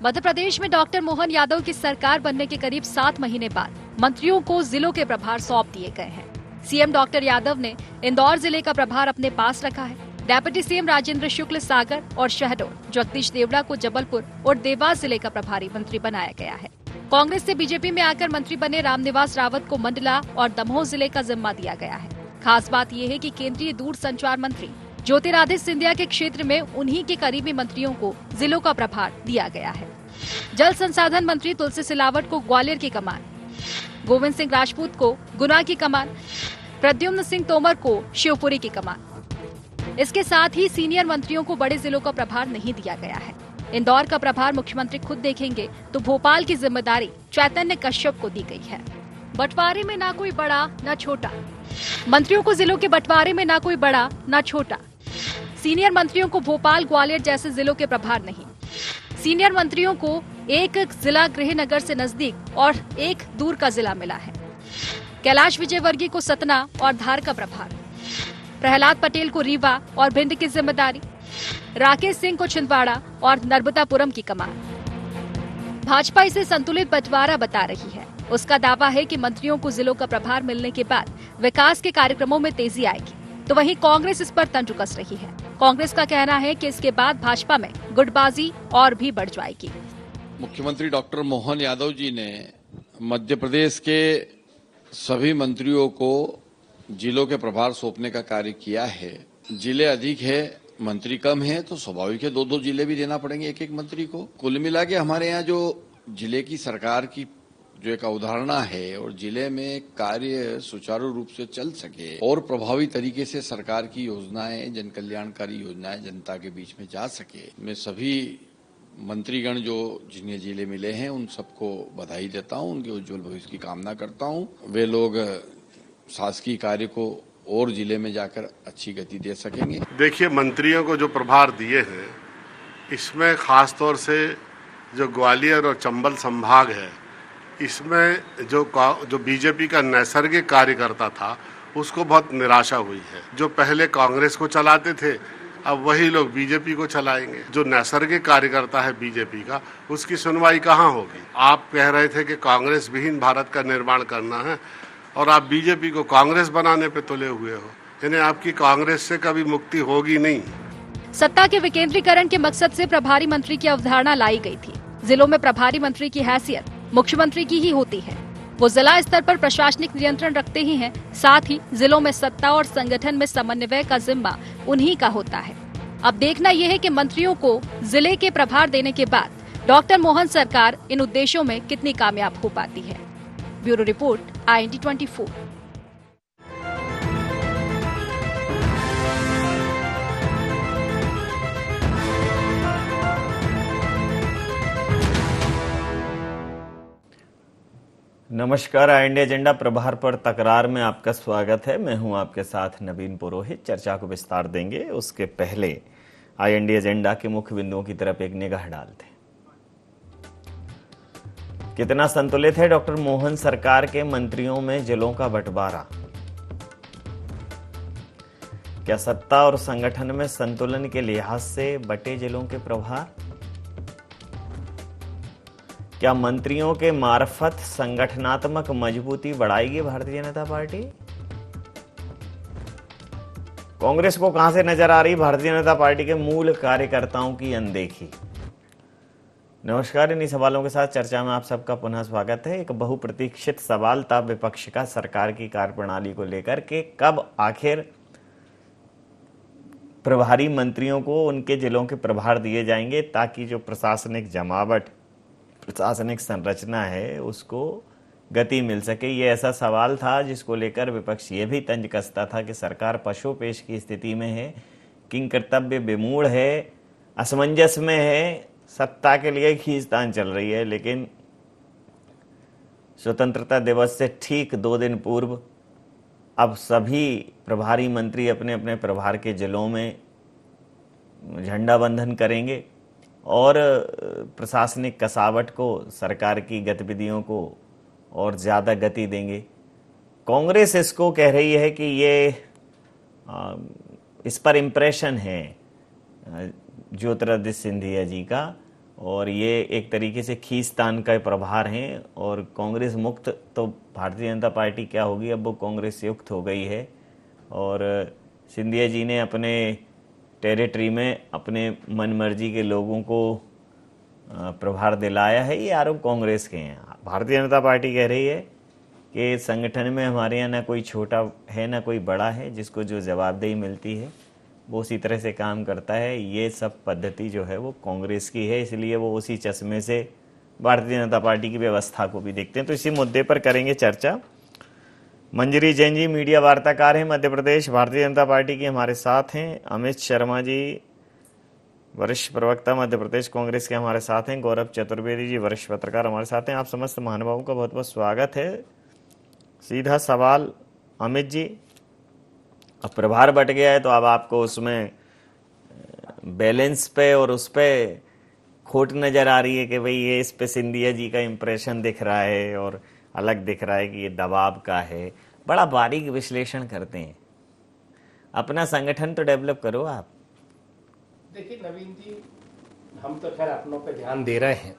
मध्य प्रदेश में डॉक्टर मोहन यादव की सरकार बनने के करीब 7 महीने बाद मंत्रियों को जिलों के प्रभार सौंप दिए गए हैं। सीएम डॉक्टर यादव ने इंदौर जिले का प्रभार अपने पास रखा है। डेप्यूटी सीएम राजेंद्र शुक्ल सागर और शहडोल, जगदीश देवड़ा को जबलपुर और देवास जिले का प्रभारी मंत्री बनाया गया है। कांग्रेस से बीजेपी में आकर मंत्री बने रामनिवास रावत को मंडला और दमोह जिले का जिम्मा दिया गया है। खास बात यह है कि केंद्रीय दूरसंचार मंत्री ज्योतिरादित्य सिंधिया के क्षेत्र में उन्हीं के करीबी मंत्रियों को जिलों का प्रभार दिया गया है। जल संसाधन मंत्री तुलसी सिलावट को ग्वालियर की कमान, गोविंद सिंह राजपूत को गुना की कमान, प्रद्युम्न सिंह तोमर को शिवपुरी की कमान। इसके साथ ही सीनियर मंत्रियों को बड़े जिलों का प्रभार नहीं दिया गया है। इंदौर का प्रभार मुख्यमंत्री खुद देखेंगे तो भोपाल की जिम्मेदारी चैतन्य कश्यप को दी गई है। बंटवारे में ना कोई बड़ा न छोटा, मंत्रियों को जिलों के बंटवारे में ना कोई बड़ा न छोटा। सीनियर मंत्रियों को भोपाल ग्वालियर जैसे जिलों के प्रभार नहीं। सीनियर मंत्रियों को एक जिला गृहनगर से नजदीक और एक दूर का जिला मिला है। कैलाश विजयवर्गीय को सतना और धार का प्रभार, प्रहलाद पटेल को रीवा और भिंड की जिम्मेदारी, राकेश सिंह को छिंदवाड़ा और नर्मदापुरम की कमान। भाजपा इसे संतुलित बंटवारा बता रही है। उसका दावा है कि मंत्रियों को जिलों का प्रभार मिलने के बाद विकास के कार्यक्रमों में तेजी आएगी, तो वहीं कांग्रेस इस पर तंज कस रही है। कांग्रेस का कहना है कि इसके बाद भाजपा में गुटबाजी और भी बढ़ जाएगी। मुख्यमंत्री डॉक्टर मोहन यादव जी ने मध्य प्रदेश के सभी मंत्रियों को जिलों के प्रभार सौंपने का कार्य किया है। जिले अधिक है, मंत्री कम है, तो स्वाभाविक है 2-2 जिले भी देना पड़ेंगे एक-एक मंत्री को। कुल मिला के हमारे यहाँ जो जिले की सरकार की जो एक अवधारणा है और जिले में कार्य सुचारू रूप से चल सके और प्रभावी तरीके से सरकार की योजनाएं, जन कल्याणकारी योजनाएं जनता के बीच में जा सके, मैं सभी मंत्रीगण जो जिन्हें जिले मिले हैं उन सबको बधाई देता हूं, उनके उज्जवल भविष्य की कामना करता हूं। वे लोग शासकीय कार्य को और जिले में जाकर अच्छी गति दे सकेंगे। देखिए, मंत्रियों को जो प्रभार दिए हैं, इसमें खास तौर से जो ग्वालियर और चंबल संभाग है, इसमें जो बीजेपी का नैसर्गिक कार्यकर्ता था उसको बहुत निराशा हुई है। जो पहले कांग्रेस को चलाते थे अब वही लोग बीजेपी को चलाएंगे। जो नैसर्गिक कार्यकर्ता है बीजेपी का, उसकी सुनवाई कहाँ होगी। आप कह रहे थे कि कांग्रेस विहीन भारत का निर्माण करना है और आप बीजेपी को कांग्रेस बनाने पे तुले हुए हो, यानी आपकी कांग्रेस से कभी मुक्ति होगी नहीं। सत्ता के विकेंद्रीकरण के मकसद से प्रभारी मंत्री की अवधारणा लाई गई थी। जिलों में प्रभारी मंत्री की हैसियत मुख्यमंत्री की ही होती है। वो जिला स्तर पर प्रशासनिक नियंत्रण रखते ही हैं, साथ ही जिलों में सत्ता और संगठन में समन्वय का जिम्मा उन्हीं का होता है। अब देखना यह है कि मंत्रियों को जिले के प्रभार देने के बाद डॉक्टर मोहन सरकार इन उद्देश्यों में कितनी कामयाब हो पाती है। Bureau report, IND 24। नमस्कार, IND एजेंडा प्रभार पर तकरार में आपका स्वागत है। मैं हूं आपके साथ नवीन पुरोहित। चर्चा को विस्तार देंगे, उसके पहले IND एजेंडा के मुख्य बिंदुओं की तरफ एक निगाह डालते हैं। कितना संतुलित है डॉक्टर मोहन सरकार के मंत्रियों में जिलों का बंटवारा? क्या सत्ता और संगठन में संतुलन के लिहाज से बटे जिलों के प्रभार? क्या मंत्रियों के मार्फत संगठनात्मक मजबूती बढ़ाएगी भारतीय जनता पार्टी? कांग्रेस को कहां से नजर आ रही भारतीय जनता पार्टी के मूल कार्यकर्ताओं की अनदेखी? नमस्कार, इन्हीं सवालों के साथ चर्चा में आप सबका पुनः स्वागत है। एक बहुप्रतीक्षित सवाल था विपक्ष का सरकार की कार्यप्रणाली को लेकर के कब आखिर प्रभारी मंत्रियों को उनके जिलों के प्रभार दिए जाएंगे ताकि जो प्रशासनिक जमावट, प्रशासनिक संरचना है उसको गति मिल सके। ये ऐसा सवाल था जिसको लेकर विपक्ष ये भी तंज कसता था कि सरकार पशुपेश की स्थिति में है, किंग कर्तव्य विमूढ़ है, असमंजस में है, सत्ता के लिए खींचतान चल रही है। लेकिन स्वतंत्रता दिवस से ठीक 2 दिन पूर्व अब सभी प्रभारी मंत्री अपने अपने प्रभार के जिलों में झंडा बंधन करेंगे और प्रशासनिक कसावट को, सरकार की गतिविधियों को और ज़्यादा गति देंगे। कांग्रेस इसको कह रही है कि ये इस पर इम्प्रेशन है ज्योतिरादित्य सिंधिया जी का और ये एक तरीके से खींचतान का प्रभार हैं। और कांग्रेस मुक्त तो भारतीय जनता पार्टी क्या होगी, अब वो कांग्रेस से युक्त हो गई है। और सिंधिया जी ने अपने टेरिटरी में अपने मनमर्जी के लोगों को प्रभार दिलाया है, ये आरोप कांग्रेस के हैं। भारतीय जनता पार्टी कह रही है कि संगठन में हमारे यहाँ ना कोई छोटा है ना कोई बड़ा है, जिसको जो जवाबदेही मिलती है वो उसी तरह से काम करता है। ये सब पद्धति जो है वो कांग्रेस की है, इसलिए वो उसी चश्मे से भारतीय जनता पार्टी की व्यवस्था को भी देखते हैं। तो इसी मुद्दे पर करेंगे चर्चा। मंजरी जैन जी मीडिया वार्ताकार हैं मध्य प्रदेश भारतीय जनता पार्टी की, हमारे साथ हैं। अमित शर्मा जी वरिष्ठ प्रवक्ता मध्य प्रदेश कांग्रेस के हमारे साथ हैं। गौरव चतुर्वेदी जी वरिष्ठ पत्रकार हमारे साथ हैं। आप समस्त महानुभावों का बहुत बहुत स्वागत है। सीधा सवाल अमित जी, अब प्रभार बट गया है तो अब आपको उसमें बैलेंस पे और उस पे खोट नजर आ रही है कि भाई ये इस पे सिंधिया जी का इम्प्रेशन दिख रहा है और अलग दिख रहा है कि ये दबाव का है। बड़ा बारीक विश्लेषण करते हैं, अपना संगठन तो डेवलप करो आप। देखिए नवीन जी, हम तो खैर अपनों पे ध्यान दे रहे हैं।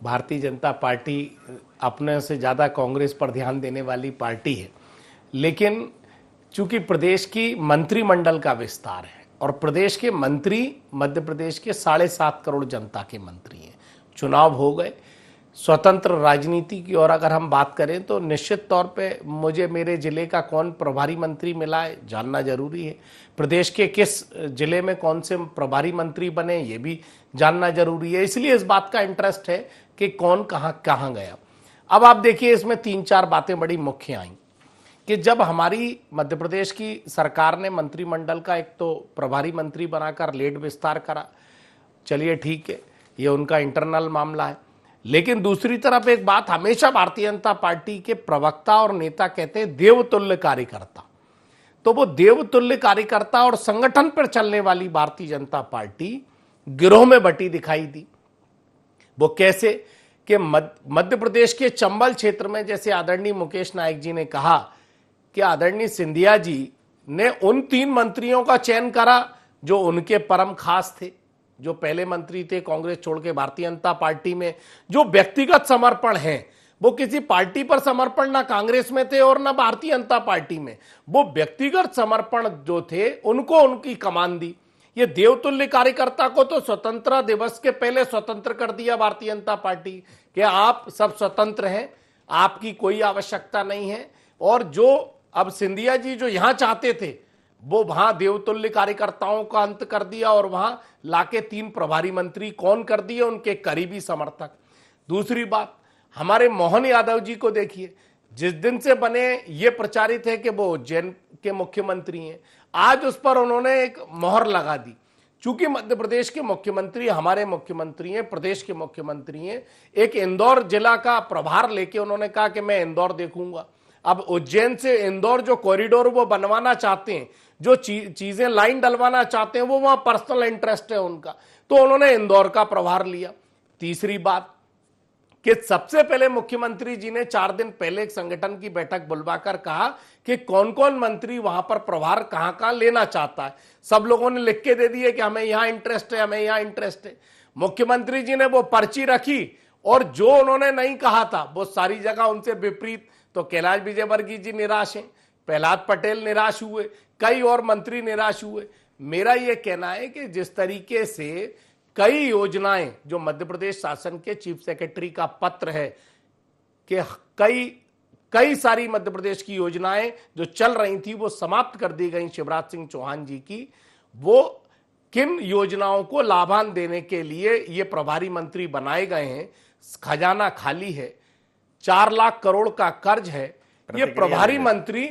भारतीय जनता पार्टी अपने से ज़्यादा कांग्रेस पर ध्यान देने वाली पार्टी है, लेकिन चूंकि प्रदेश की मंत्रिमंडल का विस्तार है और प्रदेश के मंत्री मध्य प्रदेश के 7.5 करोड़ जनता के मंत्री हैं, चुनाव हो गए, स्वतंत्र राजनीति की ओर अगर हम बात करें तो निश्चित तौर पे मुझे मेरे जिले का कौन प्रभारी मंत्री मिला है जानना जरूरी है। प्रदेश के किस जिले में कौन से प्रभारी मंत्री बने ये भी जानना जरूरी है। इसलिए इस बात का इंटरेस्ट है कि कौन कहाँ गया। अब आप देखिए, इसमें 3-4 बातें बड़ी मुख्य आई कि जब हमारी मध्य प्रदेश की सरकार ने मंत्रिमंडल का एक तो प्रभारी मंत्री बनाकर लेड विस्तार करा, चलिए ठीक है, ये उनका इंटरनल मामला है। लेकिन दूसरी तरफ एक बात हमेशा भारतीय जनता पार्टी के प्रवक्ता और नेता कहते हैं, देवतुल्य कार्यकर्ता। तो वो देवतुल्य कार्यकर्ता और संगठन पर चलने वाली भारतीय जनता पार्टी गिरोह में बटी दिखाई दी। वो कैसे कि मध्य प्रदेश के चंबल क्षेत्र में जैसे आदरणीय मुकेश नायक जी ने कहा कि आदरणीय सिंधिया जी ने उन 3 मंत्रियों का चयन करा जो उनके परम खास थे, जो पहले मंत्री थे कांग्रेस छोड़ के भारतीय जनता पार्टी में, जो व्यक्तिगत समर्पण है। वो किसी पार्टी पर समर्पण ना कांग्रेस में थे और ना भारतीय जनता पार्टी में, वो व्यक्तिगत समर्पण जो थे उनको उनकी कमान दी। ये देवतुल्य कार्यकर्ता को तो स्वतंत्रता दिवस के पहले स्वतंत्र कर दिया भारतीय जनता पार्टी कि आप सब स्वतंत्र हैं, आपकी कोई आवश्यकता नहीं है। और जो अब सिंधिया जी जो यहां चाहते थे वो वहां देवतुल्य कार्यकर्ताओं का अंत कर दिया और वहां लाके 3 प्रभारी मंत्री कौन कर दिए, उनके करीबी समर्थक। दूसरी बात, हमारे मोहन यादव जी को देखिए, जिस दिन से बने ये प्रचारित है कि वो उज्जैन के मुख्यमंत्री हैं, आज उस पर उन्होंने एक मोहर लगा दी। चूंकि मध्य प्रदेश के मुख्यमंत्री हमारे मुख्यमंत्री हैं, प्रदेश के मुख्यमंत्री हैं, एक इंदौर जिला का प्रभार लेके उन्होंने कहा कि मैं इंदौर देखूंगा। अब उज्जैन से इंदौर जो कॉरिडोर वो बनवाना चाहते हैं, जो चीजें लाइन डलवाना चाहते हैं, वो वहां पर्सनल इंटरेस्ट है उनका, तो उन्होंने इंदौर का प्रभार लिया। तीसरी बात कि सबसे पहले मुख्यमंत्री जी ने 4 दिन पहले एक संगठन की बैठक बुलवाकर कहा कि कौन कौन मंत्री वहां पर प्रभार कहां लेना चाहता है। सब लोगों ने लिख के दे दिए कि हमें यहां इंटरेस्ट है, हमें यहां इंटरेस्ट है। मुख्यमंत्री जी ने वो पर्ची रखी और जो उन्होंने नहीं कहा था वो सारी जगह उनसे विपरीत। तो कैलाश विजयवर्गीय जी निराश हैं, प्रहलाद पटेल निराश हुए, कई और मंत्री निराश हुए। मेरा यह कहना है कि जिस तरीके से कई योजनाएं जो मध्य प्रदेश शासन के चीफ सेक्रेटरी का पत्र है कि कई सारी मध्य प्रदेश की योजनाएं जो चल रही थी वो समाप्त कर दी गई शिवराज सिंह चौहान जी की। वो किन योजनाओं को लाभान्वित देने के लिए ये प्रभारी मंत्री बनाए गए हैं, खजाना खाली है, 4 लाख करोड़ का कर्ज है। ये प्रभारी मंत्री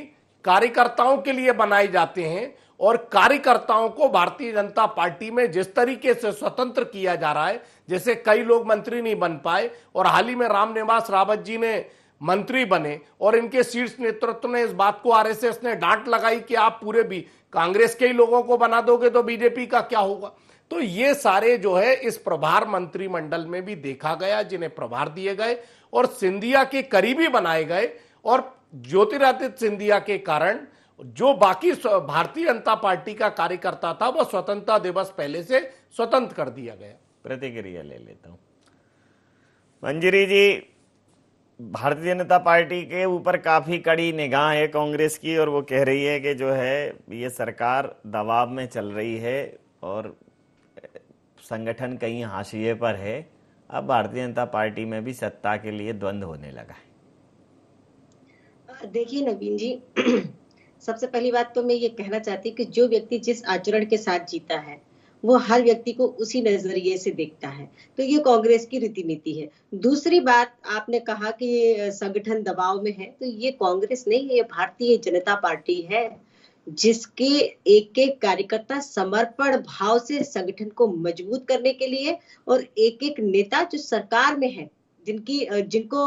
कार्यकर्ताओं के लिए बनाए जाते हैं और कार्यकर्ताओं को भारतीय जनता पार्टी में जिस तरीके से स्वतंत्र किया जा रहा है, जैसे कई लोग मंत्री नहीं बन पाए और हाल ही में रामनिवास रावत जी ने मंत्री बने और इनके शीर्ष नेतृत्व ने इस बात को आरएसएस ने डांट लगाई कि आप पूरे भी कांग्रेस के ही लोगों को बना दोगे तो बीजेपी का क्या होगा। तो ये सारे जो है इस प्रभार मंत्रिमंडल में भी देखा गया, जिन्हें प्रभार दिए गए और सिंधिया के करीबी बनाए गए। और ज्योतिरादित्य सिंधिया के कारण जो बाकी भारतीय जनता पार्टी का कार्यकर्ता था वो स्वतंत्रता दिवस पहले से स्वतंत्र कर दिया गया। प्रतिक्रिया ले लेता हूँ। मंजरी जी, भारतीय जनता पार्टी के ऊपर काफी कड़ी निगाह है कांग्रेस की, और वो कह रही है कि जो है ये सरकार दबाव में चल रही है और संगठन कहीं हाशिए पर है। अब भारतीय जनता पार्टी में भी सत्ता के लिए द्वंद्व होने लगा है। देखिए नवीन जी, सबसे पहली बात तो मैं ये कहना चाहती हूँ कि जो व्यक्ति जिस आचरण के साथ जीता है वो हर व्यक्ति को उसी नजरिए से देखता है, तो ये कांग्रेस की रीति नीति है। दूसरी बात, आपने कहा कि संगठन दबाव में है, तो ये कांग्रेस नहीं है, ये भारतीय जनता पार्टी है, जिसके एक एक कार्यकर्ता समर्पण भाव से संगठन को मजबूत करने के लिए, और एक एक नेता जो सरकार में है, जिनको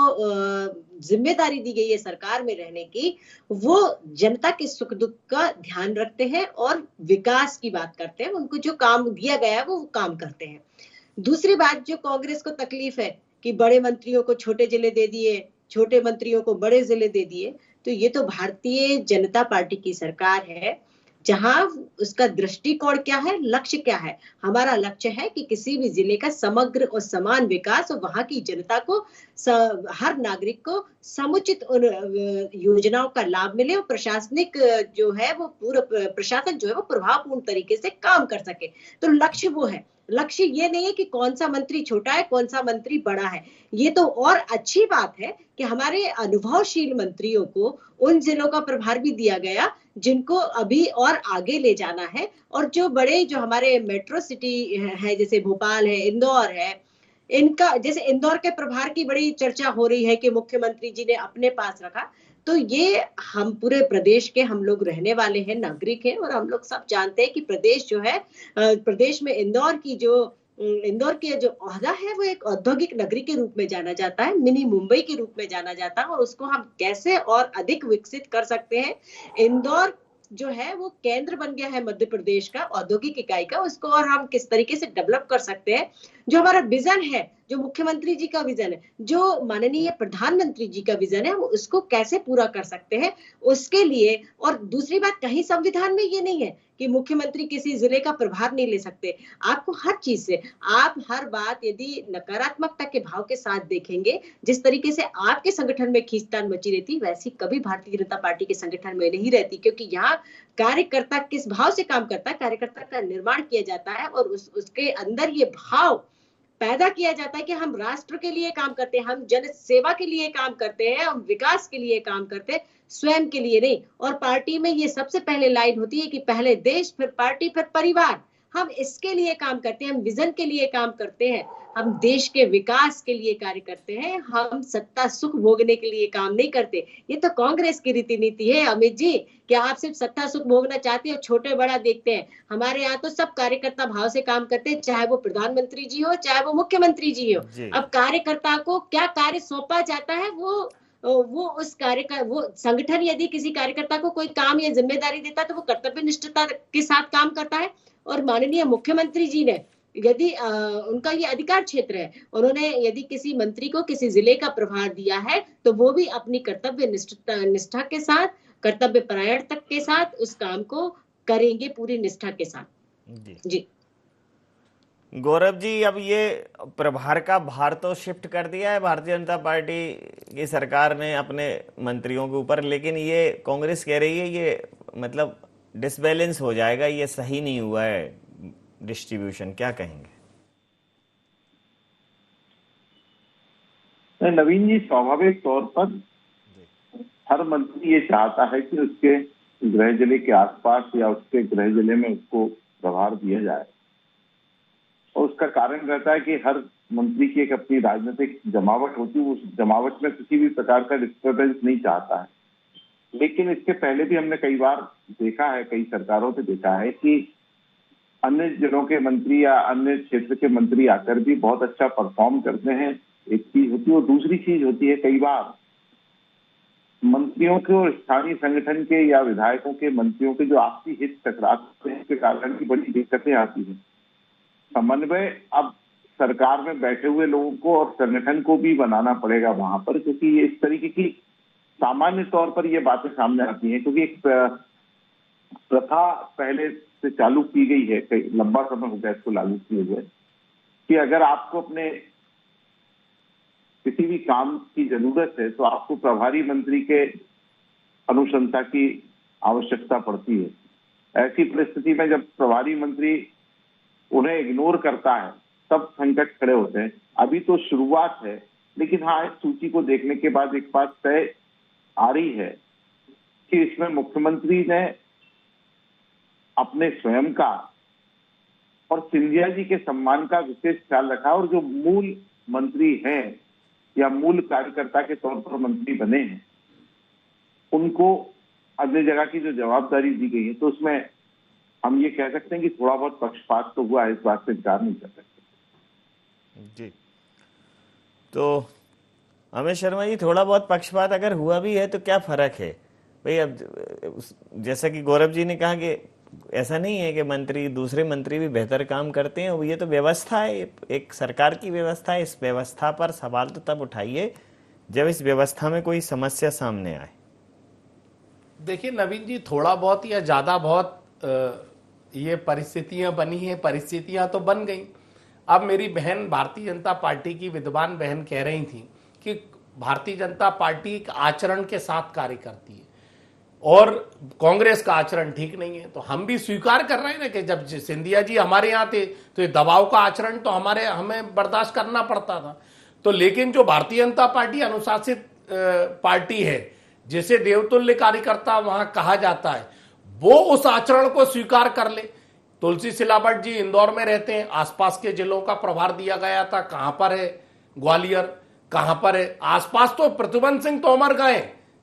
जिम्मेदारी दी गई है सरकार में रहने की, वो जनता के सुख दुख का ध्यान रखते हैं और विकास की बात करते हैं। उनको जो काम दिया गया है वो काम करते हैं। दूसरी बात, जो कांग्रेस को तकलीफ है कि बड़े मंत्रियों को छोटे जिले दे दिए, छोटे मंत्रियों को बड़े जिले दे दिए, तो ये तो भारतीय जनता पार्टी की सरकार है, जहां उसका दृष्टिकोण क्या है, लक्ष्य क्या है। हमारा लक्ष्य है कि किसी भी जिले का समग्र और समान विकास, और वहां की जनता को, हर नागरिक को समुचित उन योजनाओं का लाभ मिले, और प्रशासनिक जो है वो पूरा प्रशासन जो है वो प्रभावपूर्ण तरीके से काम कर सके। तो लक्ष्य वो है। लक्ष्य ये नहीं है कि कौन सा मंत्री छोटा है, कौन सा मंत्री बड़ा है। ये तो और अच्छी बात है कि हमारे अनुभवशील मंत्रियों को उन जिलों का प्रभार भी दिया गया जिनको अभी और आगे ले जाना है, और जो बड़े, जो हमारे मेट्रो सिटी है, जैसे भोपाल है, इंदौर है, इनका, जैसे इंदौर के प्रभार की बड़ी चर्चा हो रही है कि मुख्यमंत्री जी ने अपने पास रखा, तो ये हम पूरे प्रदेश के हम लोग रहने वाले हैं, नागरिक हैं, और हम लोग सब जानते हैं कि प्रदेश जो है, प्रदेश में इंदौर की जो ओहदा है वो एक औद्योगिक नगरी के रूप में जाना जाता है, मिनी मुंबई के रूप में जाना जाता है, और उसको हम कैसे और अधिक विकसित कर सकते हैं। इंदौर जो है वो केंद्र बन गया है मध्य प्रदेश का, औद्योगिक इकाई का, उसको और हम किस तरीके से डेवलप कर सकते हैं। जो हमारा विजन है, जो मुख्यमंत्री जी का विजन है, जो माननीय प्रधानमंत्री जी का विजन है, हम उसको कैसे पूरा कर सकते हैं, उसके लिए। और दूसरी बात, कहीं संविधान में ये नहीं है कि मुख्यमंत्री किसी जिले का प्रभार नहीं ले सकते। आपको हर चीज से, आप हर बात यदि नकारात्मकता के भाव के साथ देखेंगे, जिस तरीके से आपके संगठन में खींचतान मची रहती, वैसी कभी भारतीय जनता पार्टी के संगठन में नहीं रहती, क्योंकि यहाँ कार्यकर्ता किस भाव से काम करता है, कार्यकर्ता का निर्माण किया जाता है, और उसके अंदर ये भाव पैदा किया जाता है कि हम राष्ट्र के लिए काम करते हैं, हम जन सेवा के लिए काम करते हैं, हम विकास के लिए काम करते हैं, स्वयं के लिए नहीं। और पार्टी में ये सबसे पहले लाइन होती है कि पहले देश, फिर पार्टी, फिर परिवार। हम इसके लिए काम करते हैं, हम विजन के लिए काम करते हैं, हम देश के विकास के लिए कार्य करते हैं, हम सत्ता सुख भोगने के लिए काम नहीं करते। ये तो कांग्रेस की रीति नीति है। अमित जी, क्या आप सिर्फ सत्ता सुख भोगना चाहते हो, छोटे बड़ा देखते हैं? हमारे यहाँ तो सब कार्यकर्ता भाव से काम करते हैं, चाहे वो प्रधानमंत्री जी हो, चाहे वो मुख्यमंत्री जी हो। अब कार्यकर्ता को क्या कार्य सौंपा जाता है, वो उस कार्य का, वो संगठन यदि किसी कार्यकर्ता को कोई काम या जिम्मेदारी देता है तो वो कर्तव्य निष्ठता के साथ काम करता है। और माननीय मुख्यमंत्री जी ने, यदि उनका ये अधिकार क्षेत्र है, उन्होंने यदि किसी मंत्री को किसी जिले का प्रभार दिया है, तो वो भी अपनी कर्तव्य निष्ठा के साथ, कर्तव्य परायणता के साथ उस काम को करेंगे, पूरी निष्ठा के साथ। जी गौरव जी, अब ये प्रभार का भार तो शिफ्ट कर दिया है भारतीय जनता पार्टी की सरकार ने अपने मंत्रियों के ऊपर, लेकिन ये कांग्रेस कह रही है ये मतलब डिसबैलेंस हो जाएगा, ये सही नहीं हुआ है डिस्ट्रीब्यूशन। क्या कहेंगे? नवीन जी, स्वाभाविक तौर पर हर मंत्री ये चाहता है कि उसके गृह जिले के आसपास या उसके गृह जिले में उसको प्रभार दिया जाए, और उसका कारण रहता है कि हर मंत्री की एक अपनी राजनीतिक जमावट होती है, उस जमावट में किसी भी प्रकार का डिस्टर्बेंस नहीं चाहता है। लेकिन इसके पहले भी हमने कई बार देखा है, कई सरकारों से देखा है कि अन्य जिलों के मंत्री या अन्य क्षेत्र के मंत्री आकर भी बहुत अच्छा परफॉर्म करते हैं, एक चीज होती है। और दूसरी चीज होती है, कई बार मंत्रियों के और स्थानीय संगठन के या विधायकों के, मंत्रियों के जो आपसी हित टकराते हैं, इसके कारण की बड़ी दिक्कतें आती हैं। समन्वय अब सरकार में बैठे हुए लोगों को और संगठन को भी बनाना पड़ेगा वहां पर, क्योंकि ये इस तरीके की सामान्य तौर पर ये बातें सामने आती हैं, क्योंकि एक प्रथा पहले से चालू की गई है, कई लंबा समय हो गया इसको लागू किए हुए, कि अगर आपको अपने किसी भी काम की जरूरत है तो आपको प्रभारी मंत्री के अनुशंसा की आवश्यकता पड़ती है। ऐसी परिस्थिति में जब प्रभारी मंत्री उन्हें इग्नोर करता है तब संकट खड़े होते हैं। अभी तो शुरुआत है, लेकिन हाँ, इस सूची को देखने के बाद एक बात तय आ रही है कि इसमें मुख्यमंत्री ने अपने स्वयं का और सिंधिया जी के सम्मान का विशेष ख्याल रखा, और जो मूल मंत्री हैं या मूल कार्यकर्ता के तौर पर मंत्री बने हैं उनको अगली जगह की जो जवाबदारी दी गई है, तो उसमें हम ये कह सकते हैं कि थोड़ा बहुत पक्षपात तो हुआ है, इस बात से इनकार नहीं कर सकते। जी, तो अमित शर्मा जी, थोड़ा बहुत पक्षपात अगर हुआ भी है तो क्या फर्क है भाई? अब जैसा कि गौरव जी ने कहा कि ऐसा नहीं है कि दूसरे मंत्री भी बेहतर काम करते हैं, ये तो व्यवस्था है, एक सरकार की व्यवस्था है। इस व्यवस्था पर सवाल तो तब उठाइए जब इस व्यवस्था में कोई समस्या सामने आए। देखिए नवीन जी, थोड़ा बहुत या ज्यादा बहुत ये परिस्थितियां बनी हैं, परिस्थितियां तो बन गई। अब मेरी बहन भारतीय जनता पार्टी की विद्वान बहन कह रही थी कि भारतीय जनता पार्टी एक आचरण के साथ कार्य करती है और कांग्रेस का आचरण ठीक नहीं है। तो हम भी स्वीकार कर रहे हैं ना कि जब सिंधिया जी हमारे यहाँ थे तो ये दबाव का आचरण तो हमें बर्दाश्त करना पड़ता था। तो लेकिन जो भारतीय जनता पार्टी अनुशासित पार्टी है, जिसे देवतुल्य कार्यकर्ता वहां कहा जाता है, वो उस आचरण को स्वीकार कर ले। तुलसी सिलावट जी इंदौर में रहते हैं, आसपास के जिलों का प्रभार दिया गया था, कहां पर है ग्वालियर, कहां पर है आसपास? तो प्रद्युम्न सिंह तोमर गए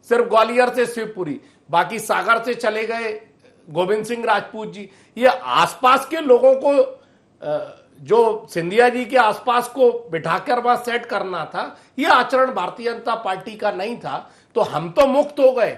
सिर्फ ग्वालियर से शिवपुरी, बाकी सागर से चले गए गोविंद सिंह राजपूत जी। ये आसपास के लोगों को जो सिंधिया जी के आसपास को बिठाकर वहां सेट करना था, यह आचरण भारतीय जनता पार्टी का नहीं था। तो हम तो मुक्त हो गए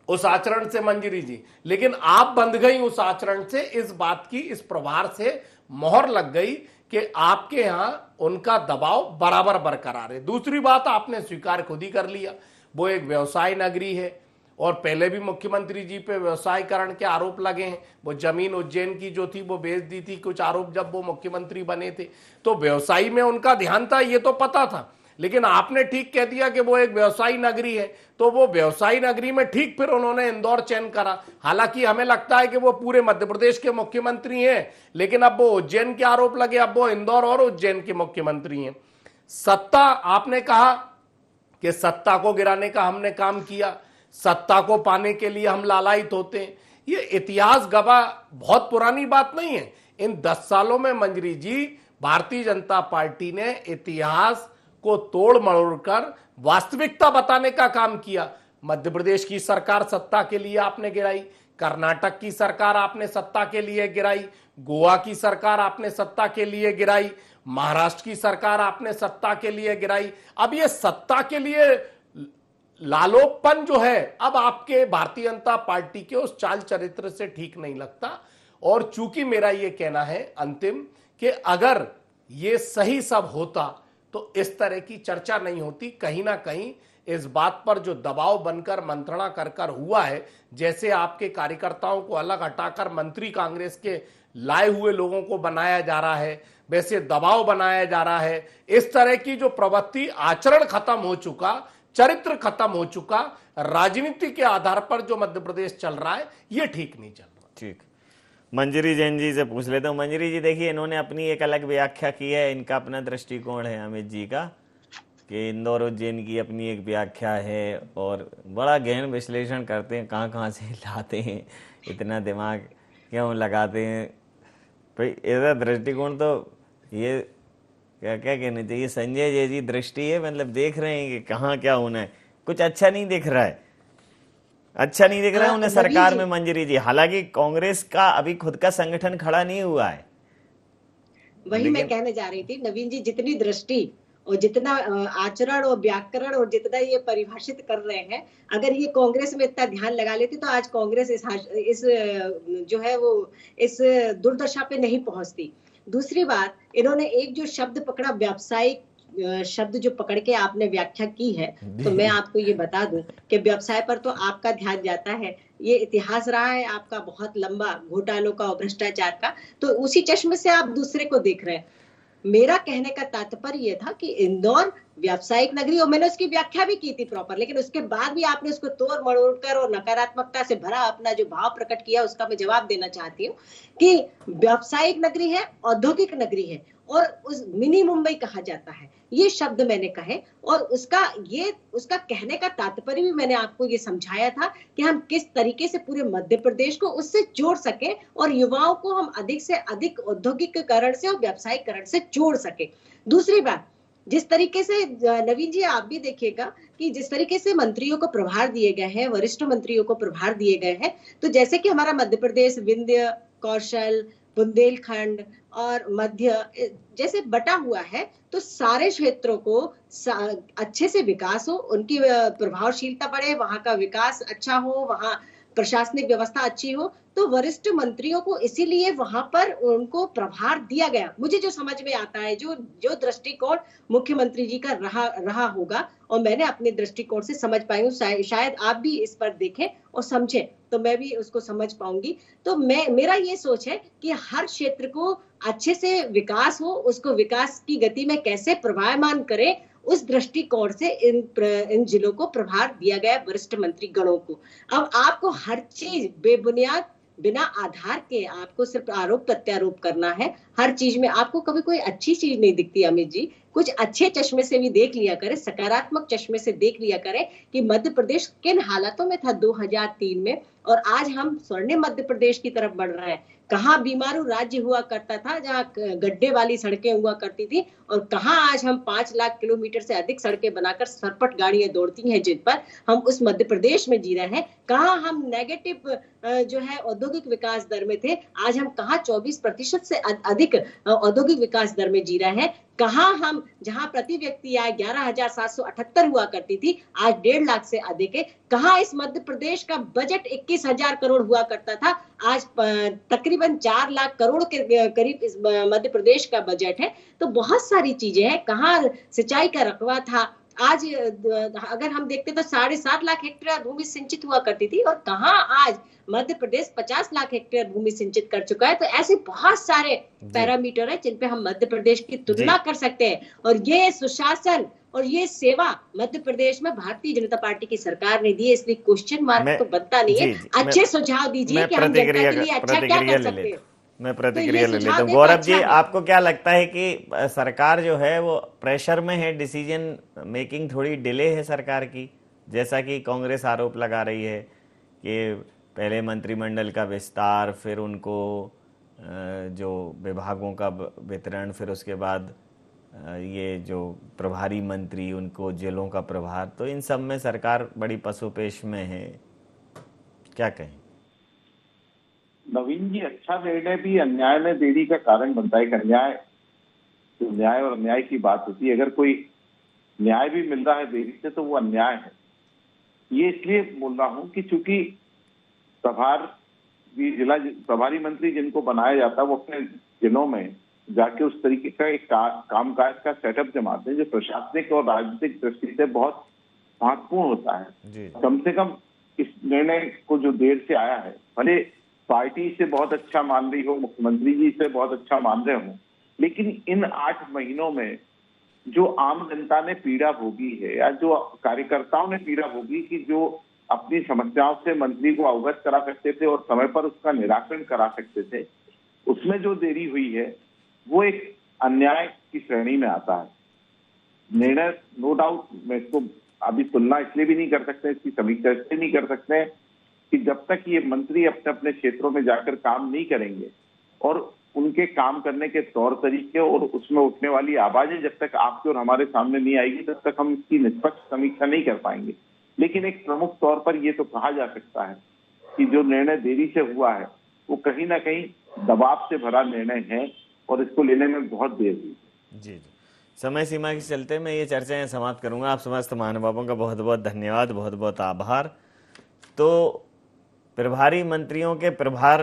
उस आचरण से मंजरी जी, लेकिन आप बंध गई उस आचरण से। इस बात की, इस प्रभार से मोहर लग गई कि आपके यहां उनका दबाव बराबर बरकरार है। दूसरी बात, आपने स्वीकार खुद ही कर लिया, वो एक व्यवसाय नगरी है और पहले भी मुख्यमंत्री जी पे व्यवसायीकरण के आरोप लगे हैं। वो जमीन उज्जैन की जो थी वो बेच दी थी, कुछ आरोप जब वो मुख्यमंत्री बने थे, तो व्यवसायी में उनका ध्यान था, ये तो पता था। लेकिन आपने ठीक कह दिया कि वो एक व्यवसायी नगरी है, तो वो व्यवसायी नगरी में ठीक फिर उन्होंने इंदौर चयन करा। हालांकि हमें लगता है कि वो पूरे मध्य प्रदेश के मुख्यमंत्री हैं, लेकिन अब वो उज्जैन के आरोप लगे, अब वो इंदौर और उज्जैन के मुख्यमंत्री हैं। सत्ता, आपने कहा कि सत्ता को गिराने का हमने काम किया, सत्ता को पाने के लिए हम लालायित होते हैं। ये इतिहास गवाह, बहुत पुरानी बात नहीं है। इन 10 सालों में मंजरी जी, भारतीय जनता पार्टी ने इतिहास को तोड़ मरोड़ कर वास्तविकता बताने का काम किया। मध्य प्रदेश की सरकार सत्ता के लिए आपने गिराई, कर्नाटक की सरकार आपने सत्ता के लिए गिराई, गोवा की सरकार आपने सत्ता के लिए गिराई, महाराष्ट्र की सरकार आपने सत्ता के लिए गिराई। अब ये सत्ता के लिए लालोपन जो है, अब आपके भारतीय जनता पार्टी के उस चाल चरित्र से ठीक नहीं लगता। और चूंकि मेरा ये कहना है अंतिम कि अगर ये सही सब होता तो इस तरह की चर्चा नहीं होती। कहीं ना कहीं इस बात पर जो दबाव बनकर मंत्रणा कर कर हुआ है, जैसे आपके कार्यकर्ताओं को अलग हटाकर मंत्री कांग्रेस के लाए हुए लोगों को बनाया जा रहा है, वैसे दबाव बनाया जा रहा है। इस तरह की जो प्रवृत्ति, आचरण खत्म हो चुका, चरित्र खत्म हो चुका, राजनीति के आधार पर जो मध्य प्रदेश चल रहा है, ये ठीक नहीं चल रहा। ठीक, मंजरी जैन जी से पूछ लेता हूँ। मंजरी जी, देखिए, इन्होंने अपनी एक अलग व्याख्या की है, इनका अपना दृष्टिकोण है अमित जी का, कि इंदौर उज्जैन की अपनी एक व्याख्या है और बड़ा गहन विश्लेषण करते हैं, कहाँ से लाते हैं, इतना दिमाग क्यों लगाते हैं भाई। ऐसा दृष्टिकोण तो ये क्या कहना चाहिए, संजय जैसी दृष्टि है, मतलब देख रहे हैं कि कहाँ क्या होना है, कुछ अच्छा नहीं दिख रहा है, अच्छा नहीं दिख रहा है उन्हें सरकार में मंजरी जी। हालांकि कांग्रेस का अभी खुद का संगठन खड़ा नहीं हुआ है। वही मैं कहने जा रही थी नवीन जी, जितनी दृष्टि और जितना आचरण और व्याकरण और जितना ये परिभाषित कर रहे हैं, अगर ये कांग्रेस में इतना ध्यान लगा लेती तो आज कांग्रेस इस जो है वो इस दुर्दशा पे नहीं पहुंचती। दूसरी बात, इन्होंने एक जो शब्द पकड़ा, व्यावसायिक शब्द जो पकड़ के आपने व्याख्या की है, तो मैं आपको ये बता दूं कि व्यवसाय पर तो आपका ध्यान जाता है, ये इतिहास रहा है आपका बहुत लंबा, घोटालों का और भ्रष्टाचार का, तो उसी चश्मे से आप दूसरे को देख रहे हैं। मेरा कहने का तात्पर्य यह था कि इंदौर व्यावसायिक नगरी, और मैंने उसकी व्याख्या भी की थी प्रॉपर, लेकिन उसके बाद भी आपने उसको तोड़ मरोड़ कर और नकारात्मकता से भरा अपना जो भाव प्रकट किया, उसका मैं जवाब देना चाहती हूँ कि व्यावसायिक नगरी है, औद्योगिक नगरी है, और उस मिनी मुंबई कहा जाता है, ये शब्द मैंने कहे। और उसका कहने का तात्पर्य भी मैंने आपको ये समझाया था कि हम किस तरीके से पूरे मध्य प्रदेश को उससे जोड़ सके और युवाओं को हम अधिक से अधिक औद्योगिकरण से और व्यावसायिकरण से जोड़ सके। दूसरी बात, जिस तरीके से नवीन जी आप भी देखिएगा कि जिस तरीके से मंत्रियों को प्रभार दिए गए हैं, वरिष्ठ मंत्रियों को प्रभार दिए गए हैं, तो जैसे कि हमारा मध्य प्रदेश विंध्य, कौशल, बुंदेलखंड और मध्य जैसे बटा हुआ है, तो सारे क्षेत्रों को अच्छे से विकास हो, उनकी प्रभावशीलता बढ़े, वहां का विकास अच्छा हो, वहां प्रशासनिक व्यवस्था अच्छी हो, तो वरिष्ठ मंत्रियों को इसीलिए वहां पर उनको प्रभार दिया गया। मुझे जो समझ में आता है, जो दृष्टिकोण मुख्यमंत्री जी का रहा होगा, और मैंने अपने दृष्टिकोण से समझ पाई हूँ, शायद आप भी इस पर देखें और समझें तो मैं भी उसको समझ पाऊंगी। तो मेरा ये सोच है कि हर क्षेत्र को अच्छे से विकास हो, उसको विकास की गति में कैसे प्रभावमान करे, उस दृष्टिकोण से इन जिलों को प्रभार दिया गया वरिष्ठ मंत्री गणों को। अब आपको हर चीज बेबुनियाद, बिना आधार के आपको सिर्फ आरोप प्रत्यारोप करना है। हर चीज में आपको कभी कोई अच्छी चीज नहीं दिखती अमित जी, कुछ अच्छे चश्मे से भी देख लिया करें, सकारात्मक चश्मे से देख लिया करें कि मध्य प्रदेश किन हालातों में था 2003 में, और आज हम स्वर्णिम मध्य प्रदेश की तरफ बढ़ रहे हैं। कहाँ बीमारू राज्य हुआ करता था, जहाँ गड्ढे वाली सड़कें हुआ करती थी, और कहाँ आज हम 5 लाख किलोमीटर से अधिक सड़कें बनाकर सरपट गाड़ियां दौड़ती हैं जिन पर, हम उस मध्य प्रदेश में जी रहे हैं। कहाँ हम नेगेटिव जो है औद्योगिक विकास दर में थे, आज हम कहाँ 24% से अधिक औद्योगिक विकास दर में जी रहे हैं। कहाँ हम जहां प्रति व्यक्ति आय 11,778 हुआ करती थी, आज 1.5 लाख से अधिक है। कहाँ इस मध्य प्रदेश का बजट 21,000 करोड़ हुआ करता था, आज तकरीबन 4 लाख करोड़ के करीब इस मध्य प्रदेश का बजट है। तो बहुत सारी चीजें हैं। कहाँ सिंचाई का रकबा था, आज अगर हम देखते तो 7.5 लाख हेक्टेयर भूमि सिंचित हुआ करती थी, और कहाँ आज मध्य प्रदेश 50 लाख हेक्टेयर भूमि सिंचित कर चुका है। तो ऐसे बहुत सारे पैरामीटर है जिन पे हम मध्य प्रदेश की तुलना कर सकते हैं। और ये सुशासन और ये सेवा मध्य प्रदेश में भारतीय जनता पार्टी की सरकार ने दी है, इसलिए क्वेश्चन मार्क तो बनता नहीं है। अच्छे सुझाव दीजिए कि हम जनता के लिए अच्छा क्या कर सकते हैं। मैं प्रतिक्रिया ले लेता हूँ। गौरव जी, आपको क्या लगता है कि सरकार जो है वो प्रेशर में है, डिसीजन मेकिंग थोड़ी डिले है सरकार की, जैसा कि कांग्रेस आरोप लगा रही है कि पहले मंत्रिमंडल का विस्तार, फिर उनको जो विभागों का वितरण, फिर उसके बाद ये जो प्रभारी मंत्री उनको जिलों का प्रभार, तो इन सब में सरकार बड़ी पसोपेश में है, क्या कहें? नवीन जी, अच्छा निर्णय भी अन्याय में देरी का कारण बनता है। अन्याय, तो न्याय और अन्याय की बात होती है। अगर कोई न्याय भी मिल रहा है देरी से तो वो अन्याय है। ये इसलिए बोल रहा हूं कि चूंकि जिला प्रभारी मंत्री जिनको बनाया जाता है वो अपने जिलों में जाके उस तरीके का एक कामकाज का सेटअप जमाते हैं जो प्रशासनिक और राजनीतिक दृष्टि से बहुत महत्वपूर्ण होता है। कम से कम इस निर्णय को जो देर से आया है, भले पार्टी से बहुत अच्छा मान रही हो, मुख्यमंत्री जी से बहुत अच्छा मान रहे हो, लेकिन इन 8 महीनों में जो आम जनता ने पीड़ा भोगी है या जो कार्यकर्ताओं ने पीड़ा भोगी कि जो अपनी समस्याओं से मंत्री को अवगत करा सकते थे और समय पर उसका निराकरण करा सकते थे, उसमें जो देरी हुई है वो एक अन्याय की श्रेणी में आता है। निर्णय नो डाउट, मैं इसको अभी तुलना इसलिए भी नहीं कर सकते, इसकी समीक्षा इसलिए नहीं कर सकते कि जब तक ये मंत्री अपने अपने क्षेत्रों में जाकर काम नहीं करेंगे और उनके काम करने के तौर तरीके और उसमें उठने वाली आवाजें जब तक आपके और हमारे सामने नहीं आएगी, तब तक हम इसकी निष्पक्ष समीक्षा नहीं कर पाएंगे। लेकिन एक प्रमुख तौर पर यह तो कहा जा सकता है कि जो निर्णय देरी से हुआ है वो कहीं ना कहीं दबाव से भरा निर्णय है और इसको लेने में बहुत देर हुई। जी, समय सीमा के चलते मैं ये चर्चाएं समाप्त करूंगा। आप समस्त महानुभावों का बहुत बहुत धन्यवाद, बहुत बहुत आभार। तो प्रभारी मंत्रियों के प्रभार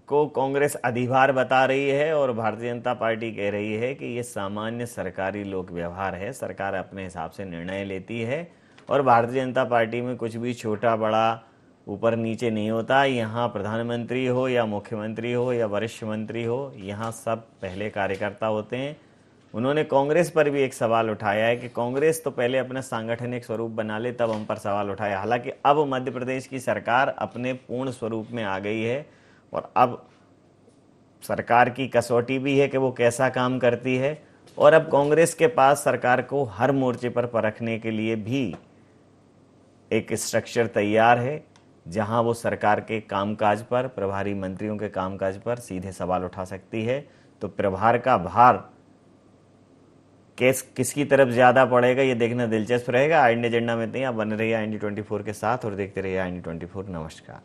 को कांग्रेस अधिभार बता रही है और भारतीय जनता पार्टी कह रही है कि ये सामान्य सरकारी लोक व्यवहार है, सरकार अपने हिसाब से निर्णय लेती है और भारतीय जनता पार्टी में कुछ भी छोटा बड़ा ऊपर नीचे नहीं होता। यहाँ प्रधानमंत्री हो या मुख्यमंत्री हो या वरिष्ठ मंत्री हो, यहाँ सब पहले कार्यकर्ता होते हैं उन्होंने कांग्रेस पर भी एक सवाल उठाया है कि कांग्रेस तो पहले अपना सांगठनिक स्वरूप बना ले, तब हम पर सवाल उठाया। हालांकि अब मध्य प्रदेश की सरकार अपने पूर्ण स्वरूप में आ गई है और अब सरकार की कसौटी भी है कि वो कैसा काम करती है, और अब कांग्रेस के पास सरकार को हर मोर्चे पर परखने के लिए भी एक स्ट्रक्चर तैयार है, जहां वो सरकार के कामकाज पर, प्रभारी मंत्रियों के कामकाज पर सीधे सवाल उठा सकती है। तो प्रभार का भार किसकी तरफ ज्यादा पड़ेगा, ये देखना दिलचस्प रहेगा। इंडिया एजेंडा में नहीं, आप बने रहिए IND24 के साथ और देखते रहिए IND24। नमस्कार।